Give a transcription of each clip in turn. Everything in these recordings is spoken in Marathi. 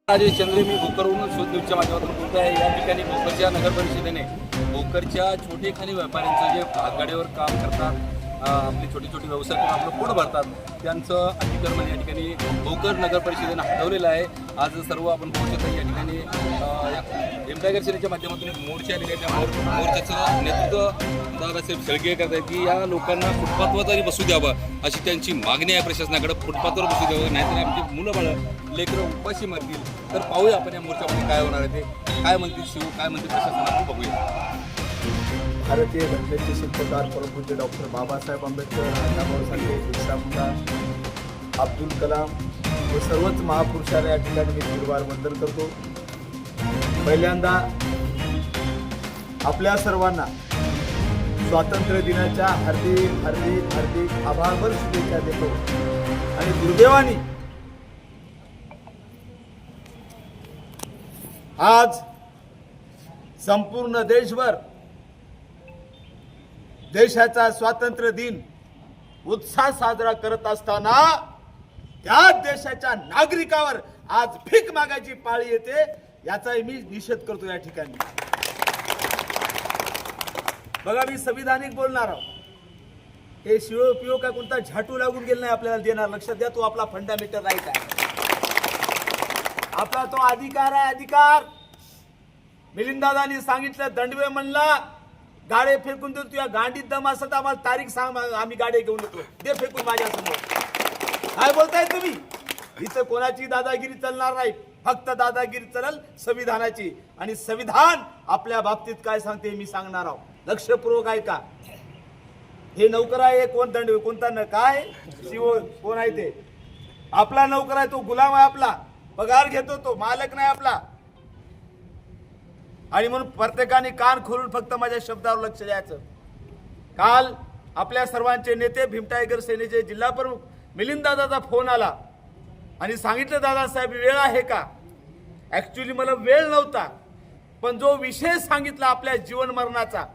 राजेश चंद्रे, मी भोकरवरून शोध न्यूजच्या माध्यमातून बोलतो आहे। या ठिकाणी भोकरच्या नगर परिषदेने भोकरच्या छोटेखानी व्यापाऱ्यांचं जे भागाड्यावर काम करतात, आपले छोटे छोटे व्यवसाय करून आपलं पोट भरतात, त्यांचं अतिक्रमण या ठिकाणी भोकर नगर परिषदेने हटवलेलं आहे। आज सर्व आपण पाहू शकता या ठिकाणी एमटायगर सेनेच्या माध्यमातून एक मोर्चा आलेला आहे। त्या मोर्चाचं नेतृत्व दादासाहेब शेळके करत आहेत की या लोकांना फुटपाथवर तरी बसू द्यावं अशी त्यांची मागणी आहे प्रशासनाकडे। फुटपाथवर बसू द्यावं, नाहीतर आमची मुलं बाळं लेकरं उपाशी मरतील। तर पाहूया आपण या मोर्चामध्ये काय होणार आहे, ते काय म्हणतील शिव, काय म्हणतील प्रशासनाकडे, बघूया। भारतीय घटनेचे शिल्पकार परमपूज्य डॉक्टर बाबासाहेब आंबेडकर, अण्णाभाऊ साठे, बिरसा मुंडा, अब्दुल कलाम हे सर्वच महापुरुषांना या ठिकाणी मी निर्वार वंदन करतो। पहिल्यांदा आपल्या सर्वांना स्वातंत्र्य दिनाच्या हार्दिक हार्दिक हार्दिक आभारभर शुभेच्छा देतो। आणि दुर्दैवाने आज संपूर्ण देशभर देशाचा स्वातंत्र्य दिन उत्साह साजरा करत असताना त्या देशाच्या नागरिकावर आज भीक मागायची पाळी येते, याचाही मी निषेध करतो या ठिकाणी। बघा, मी संविधानिक बोलणार आहोत। हे शिव पिओ का कोणता झाटू लागून गेला नाही आपल्याला देणार, लक्षात द्या। तो आपला फंडामेंटल राईट आहे, आपला तो अधिकार आहे, अधिकार। मिलिंददादांनी सांगितलं, दंडवे म्हणला गाडे फेकून देतो, तुझ्या गांडीत दम असत आम्हाला तारीख सांग, आम्ही गाडे घेऊन येतो, दे फेकून माझ्या समोर। काय बोलताय तुम्ही? इथं कोणाची दादागिरी चालणार नाही, फक्त दादागिरी चलल संविधानाची। आणि संविधान आपल्या बाबतीत काय सांगते मी सांगणार आहोत, लक्षपूर्वक ऐका। हे नौकर आहे, कोण दंडवे, कोणता न काय शिव कोण आहे ते आपला नौकर आहे, तो गुलाम आहे आपला, पगार घेतो, तो मालक नाही आपला। आणि म्हणून प्रत्येकाने कान खोलून फक्त माझ्या शब्दावर लक्ष द्यायचं। काल आपल्या सर्वांचे नेते भीम टायगर सेनेचे जिल्हा प्रमुख मिलिंददादाचा फोन आला आणि सांगितलं, दादासाहेब वेळ आहे का? ऍक्च्युली मला वेळ नव्हता, पण जो विषय सांगितला आपल्या जीवन मरणाचा,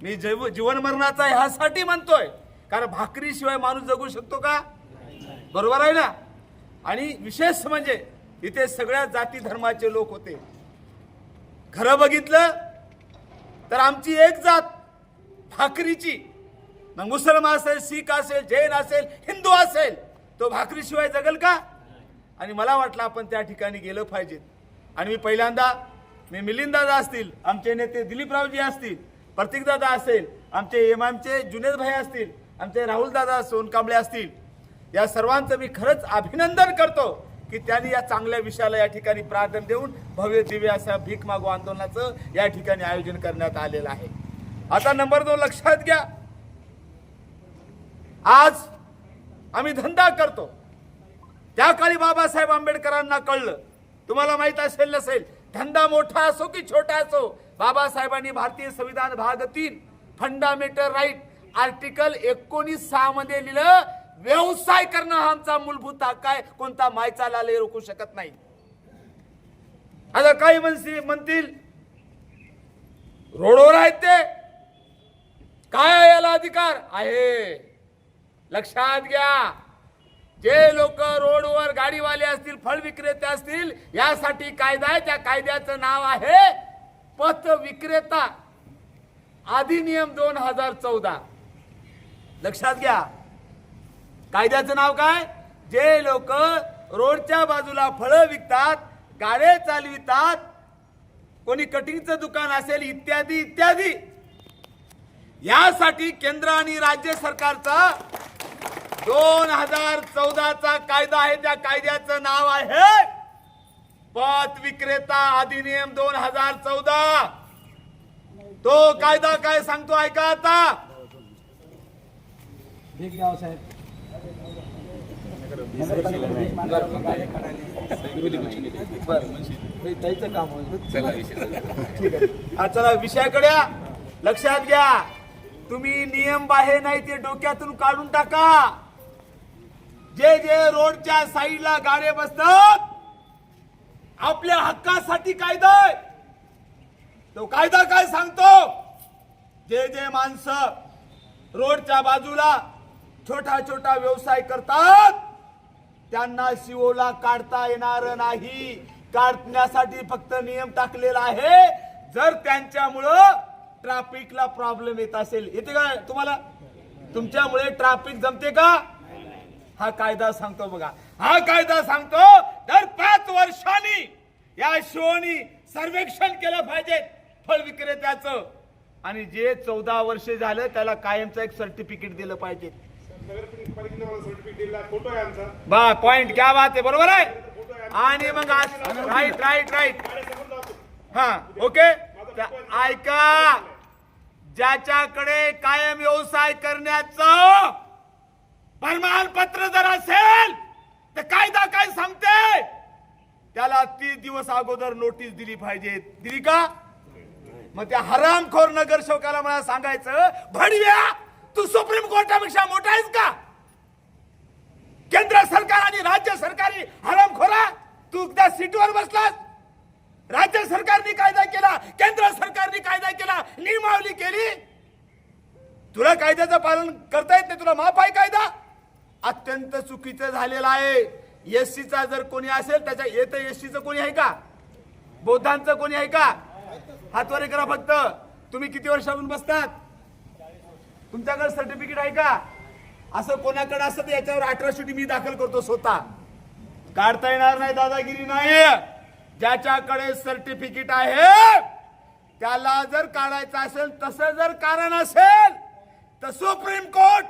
मी जीवन मरणाचा ह्यासाठी म्हणतोय कारण भाकरीशिवाय माणूस जगू शकतो का? बरोबर आहे ना? आणि विशेष म्हणजे इथे सगळ्या जाती धर्माचे लोक होते। खरं बघितलं तर आमची एक जात भाकरीची, मग मुसलमान असेल, शीख असेल, जैन असेल, हिंदू असेल, तो भाकरीशिवाय जगल का? आणि मला वाटलं आपण त्या ठिकाणी गेलं पाहिजे। आणि मी पहिल्यांदा मिलिंददादा असतील, आमचे नेते दिलीपरावजी असतील, प्रतीकदादा असेल, आमचे एमआयएमचे जुनेद भाई असतील, आमचे राहुलदादा सोनकांबळे असतील, या सर्वांचं मी खरंच अभिनंदन करतो की त्यांनी या चांगल्या विषयाला या ठिकाणी प्राधान्य देऊन भव्य दिव्य अशा भीक मागो आंदोलनाचं या ठिकाणी आयोजन करण्यात आलेलं आहे। आता नंबर 2 लक्षात घ्या, आज आम्ही धंदा करतो, त्या काळी बाबासाहेब आंबेडकरांना कळलं, तुम्हाला माहित असेल नसेल, धंदा मोठा असो की छोटा असो, बाबासाहेबांनी भारतीय संविधान भाग 3 फंडामेंटल राईट आर्टिकल 19(6) मध्ये लिहिलं, व्यवसाय करणं हा आमचा मूलभूत हक्क आहे, कोणता मायचा लाले रोखू शकत नाही। आता काही म्हणतील रोडवर आहेत ते, काय आहे याला अधिकार आहे? लक्षात घ्या, जे लोक रोडवर गाडीवाले असतील, फळ विक्रेते असतील, यासाठी कायदा आहे। त्या कायद्याचं नाव आहे पथ विक्रेता अधिनियम 2014। लक्षात घ्या, कायद्याचं नाव काय? जे लोक रोडच्या बाजूला फळं विकतात, गाड्या चालवितात, कोणी कटिंगचं दुकान असेल, इत्यादी इत्यादी, यासाठी केंद्र आणि राज्य सरकारचा 2014चा कायदा आहे। त्या कायद्याचं नाव आहे पथ विक्रेता अधिनियम 2014। तो कायदा काय सांगतो ऐका आता। चला विषयाकडे लक्षात घ्या, तुम्ही नियम बाहेर नाही ते डोक्यातून काढून टाका। जे जे रोडच्या साईडला गाड्या बसतात, आपल्या हक्कासाठी कायदा आहे। तो कायदा काय सांगतो? जे जे माणसं रोडच्या बाजूला छोटा छोटा व्यवसाय करतात, त्यांना शिवोला काढता येणार नाही। काढण्यासाठी फक्त नियम टाकलेला आहे. जर त्यांच्यामुळं ट्रॅफिकला प्रॉब्लेम येत असेल, येते का तुम्हाला? तुमच्यामुळे ट्रॅफिक जमते का? हा कायदा सांगतो बघा. हा कायदा सांगतो दर 5 वर्षांनी या शिवोनी सर्वेक्षण केलं पाहिजे फळ विक्रेत्याचं, आणि जे 14 वर्षे झालं त्याला कायमचं एक सर्टिफिकेट दिलं पाहिजे. बा पॉइंट क्या बात आहे, बरोबर आहे. आणि मग राईट राईट राईट हा ओके. ऐका, ज्याच्याकडे कायम व्यवसाय करण्याचं प्रमाणपत्र जर असेल तर कायदा काय सांगते, त्याला 30 दिवस अगोदर नोटीस दिली पाहिजे. दिली का? मग त्या हरामखोर नगरसेवकाला मला सांगायचं, भडव्या तू सुप्रीम कोर्टापेक्षा मोठा आहेस का? केंद्र सरकार आणि राज्य सरकारी हरामखोरा, तू त्या सीटवर बसलास. राज्य सरकारने कायदा केला, केंद्र सरकारने कायदा केला, नियमावली केली, तुला कायद्याचं पालन करता येत नाही, तुला माफ आहे कायदा? अत्यंत चुकीचं झालेलं आहे. एससीचा जर कोणी असेल त्याच्या येतं, एससीचं कोणी आहे का? बौद्धांचं कोणी आहे का? हातवारे करा फक्त. तुम्ही किती वर्षापासून बसतात? तुमच्याकडे सर्टिफिकेट आहे का? असं कोणाकडे असतं तर याच्यावर अट्रॉसिटी मी दाखल करतो स्वतः. काढता येणार नाही, दादागिरी नाही. ज्याच्याकडे सर्टिफिकेट आहे त्याला जर काढायचं असेल, तसं जर कारण असेल तर सुप्रीम कोर्ट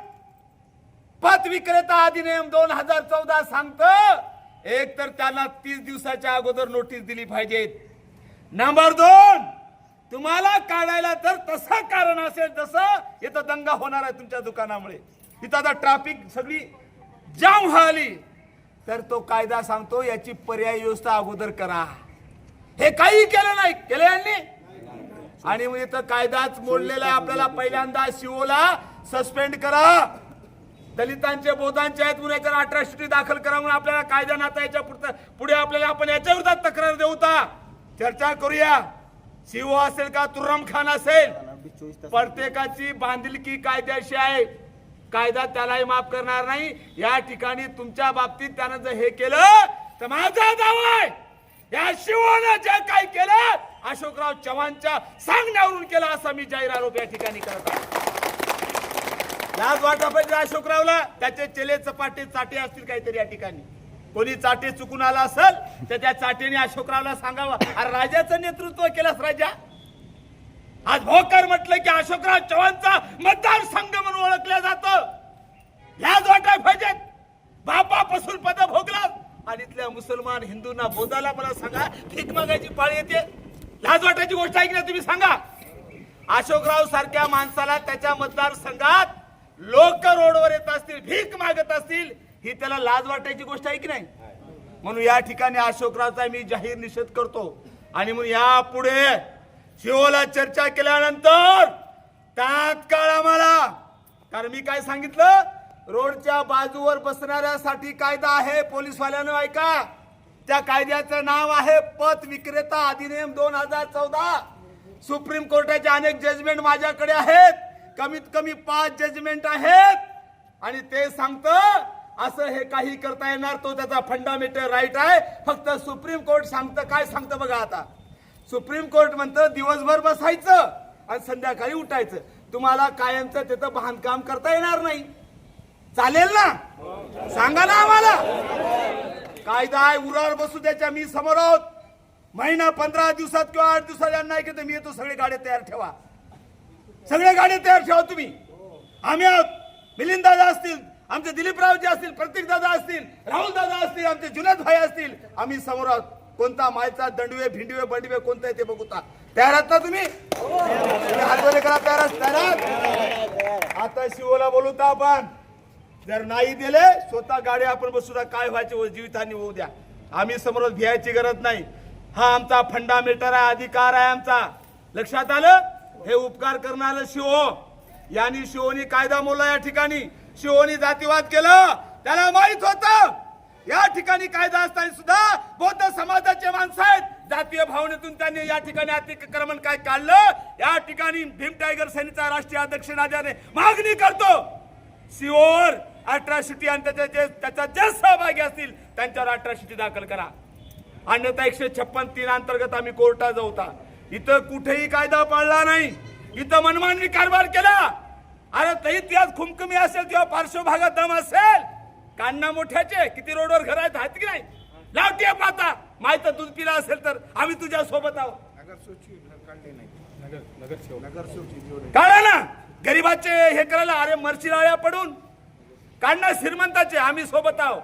पत विक्रेता अधिनियम 2014 सांगतं, एक तर त्याला 30 दिवसाच्या अगोदर नोटीस दिली पाहिजे. नंबर 2, तुम्हाला काढायला तर तसं कारण असेल, जसं इथं दंगा होणार आहे तुमच्या दुकानामुळे, इथं आता ट्रॅफिक सगळी जाम व्हाली, तर तो कायदा सांगतो याची पर्यायी व्यवस्था अगोदर करा. हे काही केलं नाही, केलं यांनी. आणि मग इथं कायदाच मोडलेला आहे. आपल्याला पहिल्यांदा शिवोला सस्पेंड करा, दलितांचे बौद्धांचे आहेत म्हणून याच्यावर अट्रॉसिटी दाखल करा म्हणून आपल्याला कायदा नाता याच्या पुढे आपल्याला आपण याच्या विरोधात तक्रार देऊ का? चर्चा करूया. शिवो असेल का तुर्रम खान असेल, प्रत्येकाची बांधिलकी कायद्याशी आहे. कायदा त्यालाही माफ करणार नाही. या ठिकाणी तुमच्या बाबतीत त्यानं जर हे केलं तर माझा दावा आहे, या शिवोनं जे काय केलं अशोकराव चव्हाणच्या सांगण्यावरून केलं, असा मी जाहीर आरोप या ठिकाणी करत आहे. लाज वाटा पाहिजे अशोकरावला. त्याचे चेले चपाटे चाटे असतील काहीतरी या ठिकाणी. कोणी चाटे चुकून आला असेल तर त्या चाटेने अशोकरावला सांगावं, अरे राजाचं नेतृत्व केलंस राजा. आज भोकर म्हटलं की अशोकराव चव्हाणचा मतदारसंघ म्हणून ओळखलं जातं. लाज वाटाय पाहिजेत. बापापासून पद भोगला आणि इथल्या मुसलमान हिंदूंना बौद्धाला मला सांगा भीक मागायची पाळी येते. लाज वाटायची गोष्ट आहे की नाही तुम्ही सांगा. अशोकराव सारख्या माणसाला त्याच्या मतदारसंघात लोक रोडवर येत असतील, भीक मागत असतील, ही त्याला लाज वाटायची गोष्ट आहे की नाही? म्हणून या ठिकाणी अशोकरावचा मी जाहीर निषेध करतो. आणि म्हणून यापुढे शिवोला चर्चा केल्यानंतर तात्काळ आम्हाला, कारण मी काय सांगितलं, रोडच्या बाजूवर बसणाऱ्यासाठी कायदा आहे, पोलीसवाल्यानं ऐका, त्या कायद्याचं नाव आहे पत विक्रेता अधिनियम 2014. सुप्रीम कोर्टाचे अनेक जजमेंट माझ्याकडे आहेत, कमीत कमी 5 जजमेंट आहेत, आणि ते सांगतं असं हे काही करता येणार, तो त्याचा फंडामेंटल राईट आहे. फक्त सुप्रीम कोर्ट सांगतं, काय सांगतं बघा. आता सुप्रीम कोर्ट म्हणतं दिवसभर बसायचं आणि संध्याकाळी उठायचं. तुम्हाला कायमचं तिथं बांधकाम करता येणार नाही, चालेल ना? सांगा ना आम्हाला. कायदा आहे, उरावर बसू द्याच्या. मी समोर आहोत. महिना 15 दिवसात किंवा 8 दिवसात यांना नाही की मी येतो, सगळे गाड्या तयार ठेवा, सगळे गाड्या तयार ठेवा तुम्ही. आम्ही आहोत. मिलिंद दादा असतील, आमचे दिलीपरावजी असतील, प्रतीक दादा असतील, राहुल दादा असतील, आमचे जुनेद भाई असतील, आम्ही समोर आहोत. कोणता मायचा दंडवे भिंडवे बंडवे कोणता आहे ते बघूता. तयार आहात ना तुम्ही? हातवले करा. तयार. आता शिवोला बोलू तर आपण, जर नाही दिले स्वतः गाडी आपण बसू द्या, काय व्हायचे जीवितहानी होऊ द्या. आम्ही समोर भियायची गरज नाही. हा आमचा फंडामेंटल आहे, अधिकार आहे आमचा. लक्षात आलं? हे उपकार करणारं शिवो, यांनी शिवोनी कायदा मोडला. या ठिकाणी शिवोनी जातीवाद केलं, त्याला माहित होतं या ठिकाणी कायदा असताना सुद्धा बौद्ध समाजाचे माणसं आहेत, जातीय भावनेतून त्यांनी या ठिकाणी अतिक्रमण काय काढलं. या ठिकाणी भीम टायगर सेनेचा राष्ट्रीय अध्यक्ष नाद्याने मागणी करतो, शिवोर अट्रॉसिटी आणि त्याच्यात जे सहभागी असतील त्यांच्यावर अट्रॉसिटी दाखल करा. अन्यथा 156(3) अंतर्गत आम्ही कोर्टात जाऊता. इथं कुठेही कायदा पाळला नाही, इथं मनमानी कारभार केला. अरे तरी त्यात खुमखुमी असेल किंवा पार्श्वभागात दम असेल, कान्ना मोठ्याचे किती रोडवर घर आहेत की नाही, लावते पाता माहित दूध पिला असेल तर आम्ही तुझ्या सोबत आहोत. काढा ना गरीबाचे हे करायला, अरे मरशी लाळ्या पडून काढणं श्रीमंताचे आम्ही सोबत आहोत.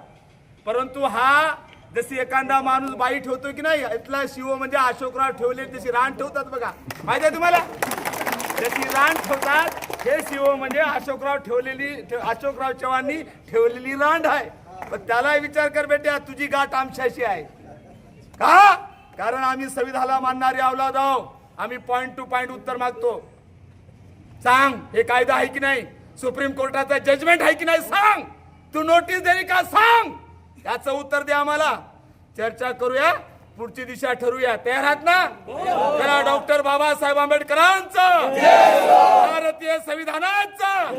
परंतु हा जशी एखादा माणूस बाई ठेवतो की नाही, इथला शिव म्हणजे अशोकराव ठेवले जशी रान ठेवतात बघा, माहिती आहे तुम्हाला, जशी रान ठेवतात हे शिव म्हणजे अशोकराव अशोकराव चव्हाणांनी ठेवलेली रांड आहे. पण त्याला विचार कर बेट्या, तुझी गाठ आमच्याशी आहे का? कारण आम्ही संविधानाला मानणारे अवलाद आहोत. आम्ही पॉइंट टू पॉइंट उत्तर मागतो. सांग हे कायदा आहे की नाही, सुप्रीम कोर्टाचा जजमेंट आहे की नाही सांग, तू नोटीस दिली का सांग, याचं उत्तर दे आम्हाला. चर्चा करूया, पुढची दिशा ठरवूया. तयार आहात ना? चला डॉक्टर बाबासाहेब आंबेडकरांचं, भारतीय संविधानाचं